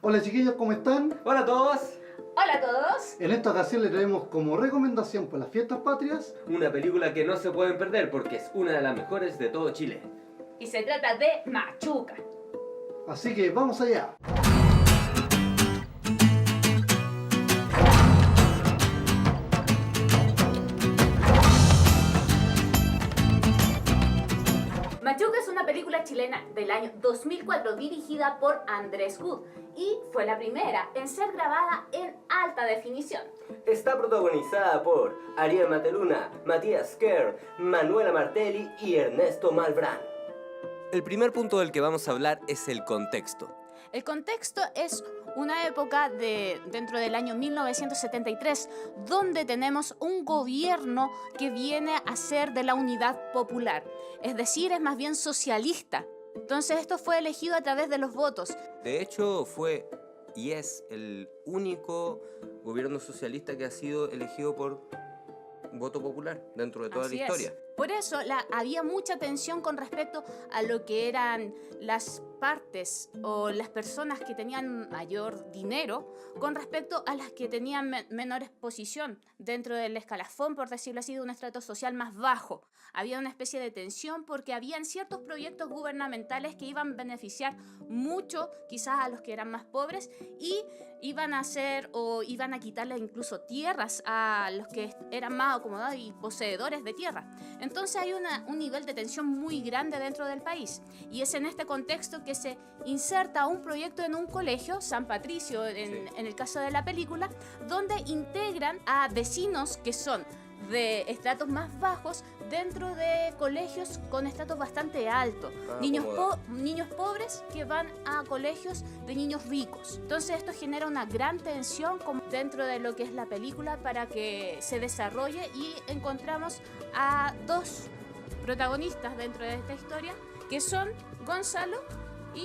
Hola chiquillos, ¿cómo están? Hola a todos. Hola a todos. En esta ocasión les traemos como recomendación para las fiestas patrias Una película que no se pueden perder porque es una de las mejores de todo Chile. Y se trata de Machuca. así que vamos allá. Machuca es una película chilena del año 2004 dirigida por Andrés Wood y fue la primera en ser grabada en alta definición. Está protagonizada por Ariel Mateluna, Matías Kerr, Manuela Martelli y Ernesto Malbrán. El primer punto del que vamos a hablar es el contexto. El contexto es una época dentro del año 1973, donde tenemos un gobierno que viene a ser de la unidad popular, es decir, es más bien socialista. Entonces esto fue elegido a través de los votos. De hecho, fue y es el único gobierno socialista que ha sido elegido por voto popular dentro de toda la historia. Por eso había mucha tensión con respecto a lo que eran las partes o las personas que tenían mayor dinero con respecto a las que tenían menor posición dentro del escalafón, por decirlo así, de un estrato social más bajo. Había una especie de tensión porque habían ciertos proyectos gubernamentales que iban a beneficiar mucho quizás a los que eran más pobres y iban a hacer o iban a quitarle incluso tierras a los que eran más acomodados y poseedores de tierra. Entonces hay un nivel de tensión muy grande dentro del país y es en este contexto que se inserta un proyecto en un colegio, San Patricio en el caso de la película, donde integran a vecinos que son de estratos más bajos dentro de colegios con estratos bastante altos. Niños pobres que van a colegios de niños ricos. Entonces esto genera una gran tensión dentro de lo que es la película para que se desarrolle y encontramos a dos protagonistas dentro de esta historia que son Gonzalo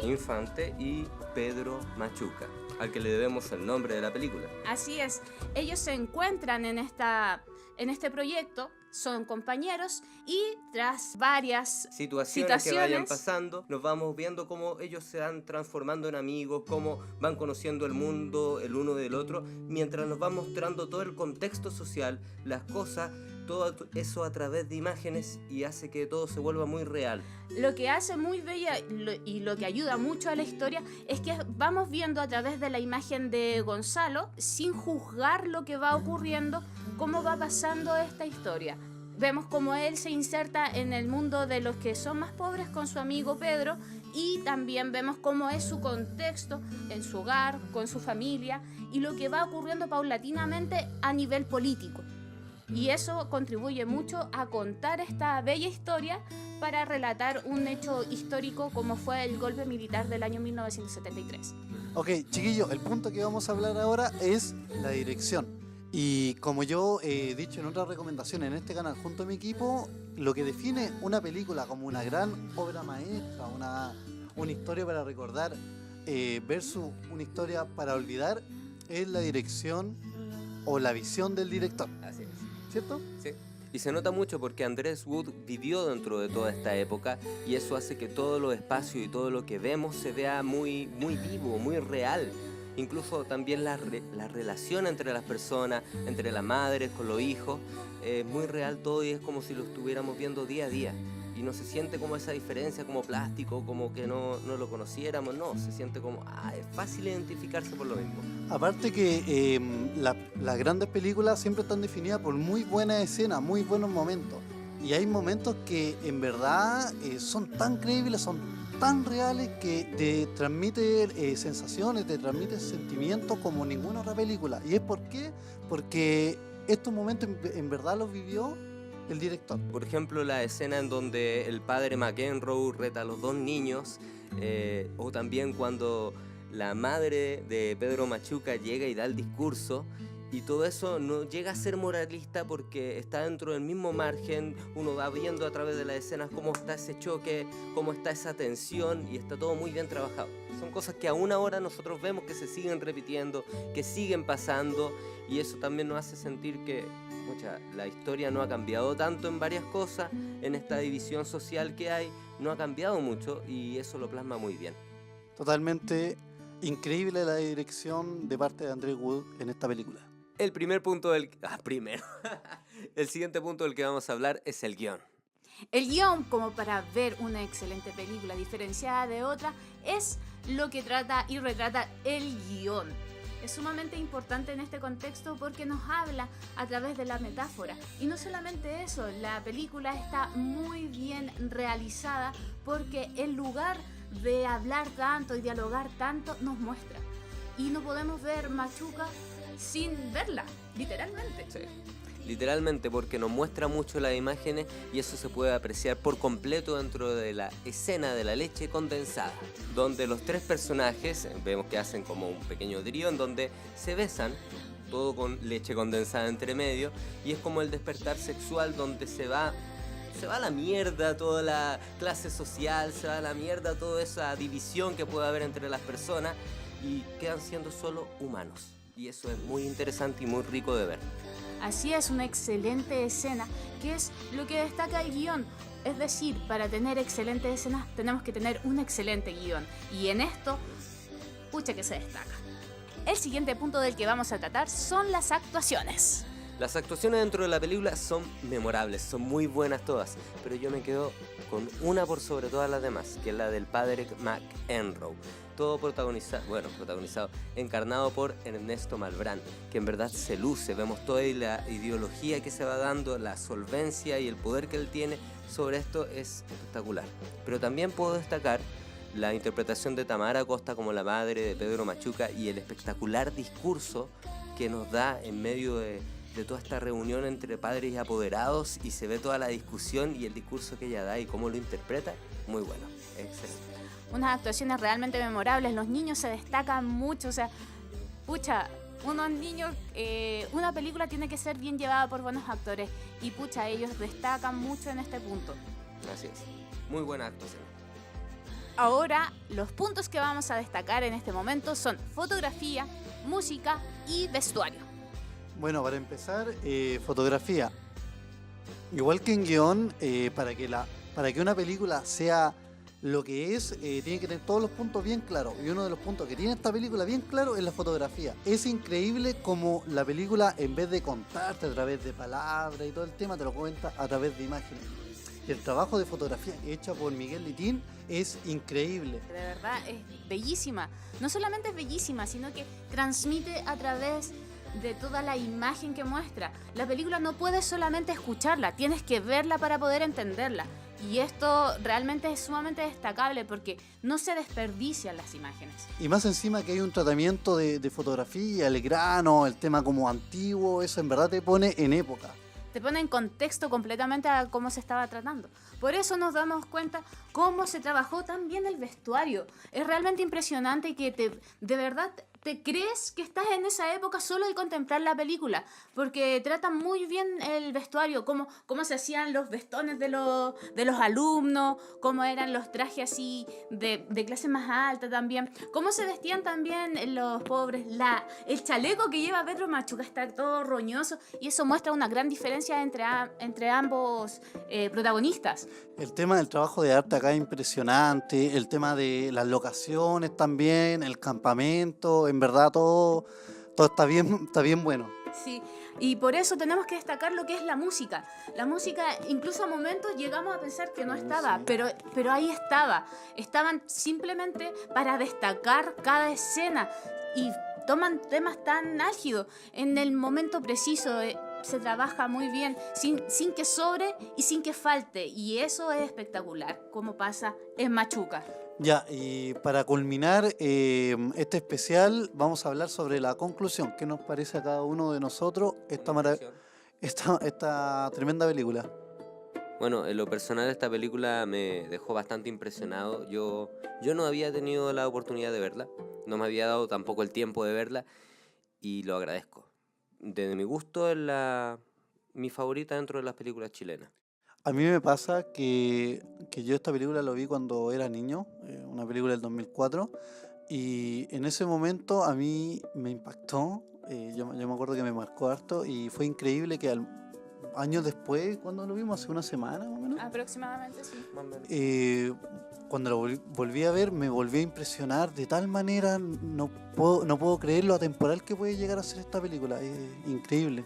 Infante y Pedro Machuca, al que le debemos el nombre de la película. Así es, ellos se encuentran en este proyecto, son compañeros y tras varias situaciones que vayan pasando, nos vamos viendo cómo ellos se van transformando en amigos, cómo van conociendo el mundo el uno del otro, mientras nos va mostrando todo el contexto social, las cosas, todo eso a través de imágenes y hace que todo se vuelva muy real. Lo que hace muy bella y lo que ayuda mucho a la historia es que vamos viendo a través de la imagen de Gonzalo, sin juzgar lo que va ocurriendo, cómo va pasando esta historia. Vemos cómo él se inserta en el mundo de los que son más pobres con su amigo Pedro y también vemos cómo es su contexto en su hogar, con su familia y lo que va ocurriendo paulatinamente a nivel político. Y eso contribuye mucho a contar esta bella historia para relatar un hecho histórico como fue el golpe militar del año 1973. Ok, chiquillos, el punto que vamos a hablar ahora es la dirección. Y como yo he dicho en otras recomendaciones en este canal junto a mi equipo, lo que define una película como una gran obra maestra, una historia para recordar versus una historia para olvidar, es la dirección o la visión del director. Así es. ¿Cierto? Sí. Y se nota mucho porque Andrés Wood vivió dentro de toda esta época y eso hace que todos los espacios y todo lo que vemos se vea muy, muy vivo, muy real. Incluso también la relación entre las personas, entre las madres con los hijos, es muy real todo y es como si lo estuviéramos viendo día a día. Y no se siente como esa diferencia, como plástico, como que no lo conociéramos, no, se siente como, es fácil identificarse por lo mismo. Aparte que las grandes películas siempre están definidas por muy buenas escenas, muy buenos momentos. Y hay momentos que en verdad son tan creíbles, son tan reales que te transmite sensaciones, te transmite sentimientos como ninguna otra película. ¿Y es por qué? Porque estos momentos en verdad los vivió el director. Por ejemplo, la escena en donde el padre McEnroe reta a los dos niños, o también cuando la madre de Pedro Machuca llega y da el discurso, y todo eso no llega a ser moralista porque está dentro del mismo margen, uno va viendo a través de las escenas cómo está ese choque, cómo está esa tensión y está todo muy bien trabajado. Son cosas que aún ahora nosotros vemos que se siguen repitiendo, que siguen pasando y eso también nos hace sentir que la historia no ha cambiado tanto en varias cosas, en esta división social que hay, no ha cambiado mucho y eso lo plasma muy bien. Totalmente. Increíble la dirección de parte de Andrew Wood en esta película. El primer punto del... primero. El siguiente punto del que vamos a hablar es el guión. El guión, como para ver una excelente película diferenciada de otra, es lo que trata y retrata el guión. Es sumamente importante en este contexto porque nos habla a través de la metáfora. Y no solamente eso, la película está muy bien realizada porque en lugar de hablar tanto y dialogar tanto, nos muestra. Y no podemos ver Machuca sin verla, literalmente. Sí. Literalmente, porque nos muestra mucho las imágenes y eso se puede apreciar por completo dentro de la escena de la leche condensada, donde los tres personajes vemos que hacen como un pequeño trío en donde se besan, todo con leche condensada entre medio, y es como el despertar sexual donde se va a la mierda toda la clase social, se va a la mierda toda esa división que puede haber entre las personas y quedan siendo solo humanos. Y eso es muy interesante y muy rico de ver. Así es, una excelente escena, que es lo que destaca el guión. Es decir, para tener excelentes escenas tenemos que tener un excelente guión. Y en esto, pucha que se destaca. El siguiente punto del que vamos a tratar son las actuaciones. Las actuaciones dentro de la película son memorables, son muy buenas todas, pero yo me quedo con una por sobre todas las demás, que es la del padre McEnroe. Todo protagonizado, encarnado por Ernesto Malbrán, que en verdad se luce. Vemos toda la ideología que se va dando, la solvencia y el poder que él tiene sobre esto es espectacular. Pero también puedo destacar la interpretación de Tamara Costa como la madre de Pedro Machuca y el espectacular discurso que nos da en medio de toda esta reunión entre padres y apoderados, y se ve toda la discusión y el discurso que ella da y cómo lo interpreta. Muy bueno, excelente. Unas actuaciones realmente memorables, los niños se destacan mucho, o sea, pucha, unos niños, una película tiene que ser bien llevada por buenos actores y pucha, ellos destacan mucho en este punto. Así es, muy buena actuación. Ahora, los puntos que vamos a destacar en este momento son fotografía, música y vestuario. Bueno, para empezar, fotografía. Igual que en guión, para que una película sea lo que es, tiene que tener todos los puntos bien claros. Y uno de los puntos que tiene esta película bien claro es la fotografía. Es increíble como la película, en vez de contarte a través de palabras y todo el tema, te lo cuenta a través de imágenes. Y el trabajo de fotografía hecha por Miguel Litín es increíble. De verdad, es bellísima. No solamente es bellísima, sino que transmite a través de toda la imagen que muestra. La película no puedes solamente escucharla, tienes que verla para poder entenderla. Y esto realmente es sumamente destacable porque no se desperdician las imágenes. Y más encima que hay un tratamiento de fotografía, el grano, el tema como antiguo, eso en verdad te pone en época. Te pone en contexto completamente a cómo se estaba tratando. Por eso nos damos cuenta cómo se trabajó tan bien el vestuario. Es realmente impresionante que de verdad te crees que estás en esa época solo de contemplar la película, porque tratan muy bien el vestuario, cómo se hacían los vestones de los alumnos, cómo eran los trajes así de clase más alta también, cómo se vestían también los pobres, el chaleco que lleva Pedro Machuca está todo roñoso y eso muestra una gran diferencia entre ambos protagonistas. El tema del trabajo de arte acá es impresionante, el tema de las locaciones también, el campamento, en verdad todo está bien bueno. Sí, y por eso tenemos que destacar lo que es la música. La música, incluso a momentos llegamos a pensar que no estaba, sí. pero ahí estaba. Estaban simplemente para destacar cada escena y toman temas tan álgidos en el momento preciso. Se trabaja muy bien, sin que sobre y sin que falte. Y eso es espectacular, como pasa en Machuca. Ya, y para culminar este especial, vamos a hablar sobre la conclusión. ¿Qué nos parece a cada uno de nosotros esta tremenda película? Bueno, en lo personal esta película me dejó bastante impresionado. Yo no había tenido la oportunidad de verla, no me había dado tampoco el tiempo de verla y lo agradezco. De mi gusto es mi favorita dentro de las películas chilenas. A mí me pasa que yo esta película lo vi cuando era niño, una película del 2004, y en ese momento a mí me impactó, yo me acuerdo que me marcó harto y fue increíble que años después, cuando lo vimos, hace una semana más o menos, Aproximadamente, sí. Más o menos. cuando lo volví a ver, me volví a impresionar de tal manera, no puedo creer lo atemporal que puede llegar a ser esta película, es increíble.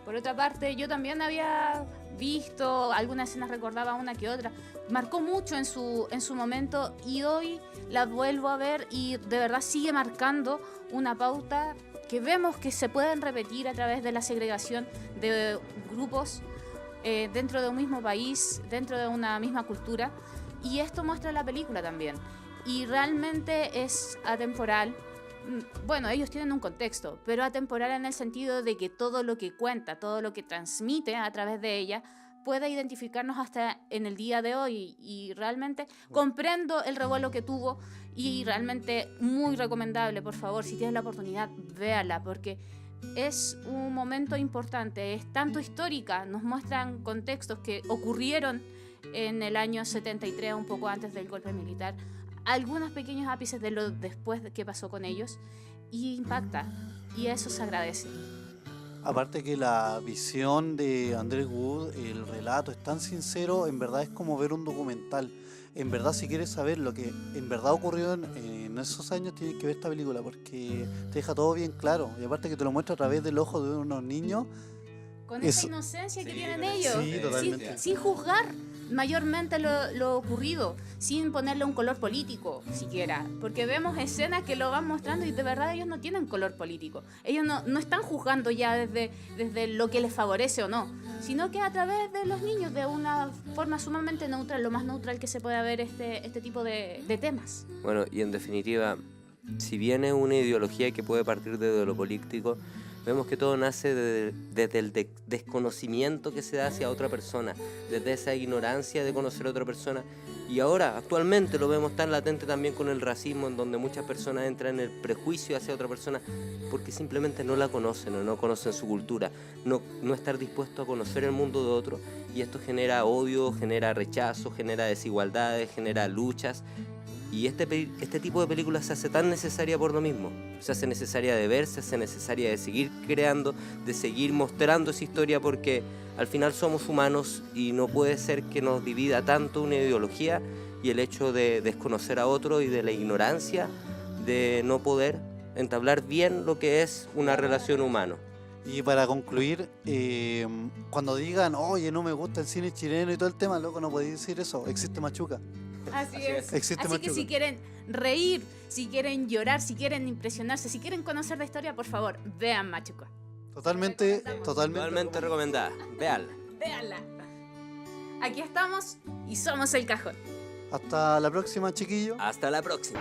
Por otra parte, yo también había visto algunas escenas, recordaba una que otra. Marcó mucho en su momento y hoy la vuelvo a ver y de verdad sigue marcando una pauta que vemos que se pueden repetir a través de la segregación de grupos dentro de un mismo país, dentro de una misma cultura. Y esto muestra la película también. Y realmente es atemporal. Bueno, ellos tienen un contexto, pero atemporal en el sentido de que todo lo que cuenta, todo lo que transmite a través de ella, puede identificarnos hasta en el día de hoy. Y realmente comprendo el revuelo que tuvo y realmente muy recomendable, por favor, si tienes la oportunidad, véala, porque es un momento importante, es tanto histórica, nos muestran contextos que ocurrieron en el año 73, un poco antes del golpe militar, algunos pequeños ápices de lo después que pasó con ellos, y impacta, y eso se agradece. Aparte que la visión de Andrés Wood, el relato es tan sincero, en verdad es como ver un documental. En verdad, si quieres saber lo que en verdad ocurrió en esos años, tienes que ver esta película porque te deja todo bien claro. Y aparte que te lo muestra a través del ojo de unos niños. Con Eso. esa inocencia que Sí, tienen con ellos, Sí, totalmente. sin juzgar mayormente lo ocurrido, sin ponerle un color político siquiera, porque vemos escenas que lo van mostrando y de verdad ellos no tienen color político, ellos no están juzgando ya desde lo que les favorece o no, sino que a través de los niños, de una forma sumamente neutral, lo más neutral que se pueda ver este tipo de temas. Bueno, y en definitiva, si bien es una ideología que puede partir desde lo político, vemos que todo nace desde el desconocimiento que se da hacia otra persona, desde esa ignorancia de conocer a otra persona. Y ahora, actualmente, lo vemos tan latente también con el racismo, en donde muchas personas entran en el prejuicio hacia otra persona porque simplemente no la conocen o no conocen su cultura, no estar dispuesto a conocer el mundo de otro. Y esto genera odio, genera rechazo, genera desigualdades, genera luchas. Y este tipo de películas se hace tan necesaria por lo mismo. Se hace necesaria de ver, se hace necesaria de seguir creando, de seguir mostrando esa historia, porque al final somos humanos y no puede ser que nos divida tanto una ideología y el hecho de desconocer a otro y de la ignorancia de no poder entablar bien lo que es una relación humana. Y para concluir, cuando digan, oye, no me gusta el cine chileno y todo el tema, loco, no podéis decir eso, existe Machuca. Así es. Existe Así que Machuca. si quieren reír, si quieren llorar, si quieren impresionarse, si quieren conocer la historia, por favor, vean Machuca. Totalmente Totalmente recomendada. Véanla. Véanla. Aquí estamos y somos el cajón. Hasta la próxima, chiquillos. Hasta la próxima.